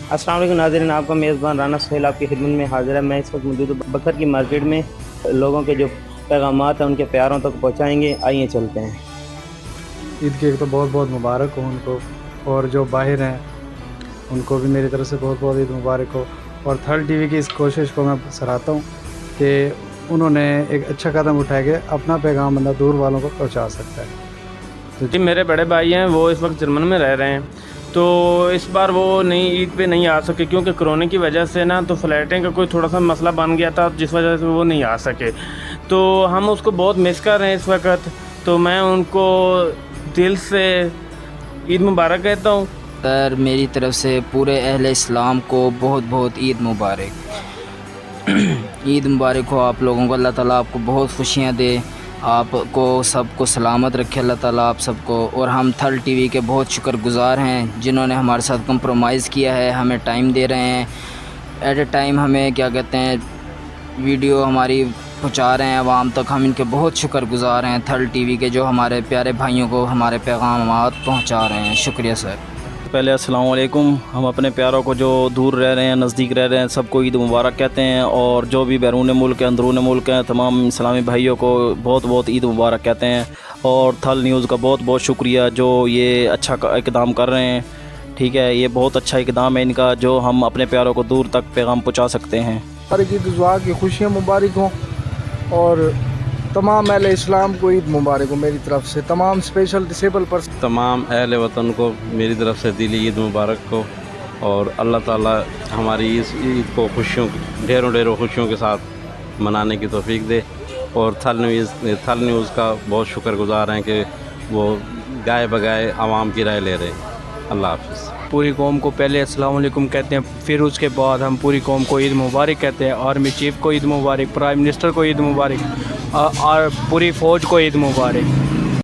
अस्सलाम वालेकुम नाज़रीन, आपका मेज़बान राना सुहेल आपकी खिदमत में हाज़िर है। मैं इस वक्त मौजूद हूँ बकर की मार्केट में। लोगों के जो पैगामात हैं उनके प्यारों तक पहुँचाएँगे। आइए चलते हैं। ईद की एक तो बहुत बहुत मुबारक हो उनको, और जो बाहर हैं उनको भी मेरी तरफ से बहुत बहुत ईद मुबारक हो। और थर्ड टीवी की इस कोशिश को मैं सराहता हूँ कि उन्होंने एक अच्छा कदम उठाया कि अपना पैगाम बंदा दूर वालों को पहुँचा सकता है। जी, मेरे बड़े भाई हैं, वो इस वक्त जर्मन में रह रहे हैं, तो इस बार वो नई ईद पे नहीं आ सके क्योंकि कोरोना की वजह से ना तो फ्लाइटें का कोई थोड़ा सा मसला बन गया था, जिस वजह से वो नहीं आ सके। तो हम उसको बहुत मिस कर रहे हैं इस वक्त। तो मैं उनको दिल से ईद मुबारक कहता हूँ। सर, मेरी तरफ से पूरे अहले इस्लाम को बहुत बहुत ईद मुबारक। ईद मुबारक हो आप लोगों को। अल्लाह ताला आपको बहुत खुशियाँ दे, आपको सबको सलामत रखे अल्लाह ताला आप सबको। और हम थर्ड टीवी के बहुत शुक्रगुज़ार हैं जिन्होंने हमारे साथ कंप्रोमाइज़ किया है, हमें टाइम दे रहे हैं, एट ए टाइम हमें क्या कहते हैं वीडियो हमारी पहुंचा रहे हैं आवाम तक। हम इनके बहुत शुक्रगुज़ार हैं थर्ड टीवी के, जो हमारे प्यारे भाइयों को हमारे पैगामात पहुंचा रहे हैं। शुक्रिया सर। पहले अस्सलाम वालेकुम। हम अपने प्यारों को जो दूर रह रहे हैं, नज़दीक रह रहे हैं, सबको ईद मुबारक कहते हैं। और जो भी बैरून मुल्क हैं, अंदरून मुल्क हैं, तमाम इस्लामी भाइयों को बहुत बहुत ईद मुबारक कहते हैं। और थल न्यूज़ का बहुत बहुत शुक्रिया जो ये अच्छा इक़दाम कर रहे हैं। ठीक है, ये बहुत अच्छा इक़दाम है इनका, जो हम अपने प्यारों को दूर तक पैगाम पहुँचा सकते हैं। की दुआ की खुशियाँ मुबारक हों और तमाम अहले इस्लाम को ईद मुबारक हो मेरी तरफ से। तमाम स्पेशल डिसेबल पर्सन, तमाम अहले वतन को मेरी तरफ से दिली ईद मुबारक हो। और अल्लाह ताला हमारी इस ईद को खुशियों ढेरों ढेरों खुशियों के साथ मनाने की तौफीक दे। और थल न्यूज़ का बहुत शुक्रगुज़ार हैं कि वो गाए बगाए आवाम की राय ले रहे हैं। अल्लाह हाफ़िज़। पूरी कौम को पहले अस्सलाम वालेकुम कहते हैं, फिर उसके बाद हम पूरी कौम को ईद मुबारक कहते हैं। आर्मी चीफ़ को ईद मुबारक, प्राइम मिनिस्टर को ईद मुबारक और पूरी फ़ौज को ईद मुबारक।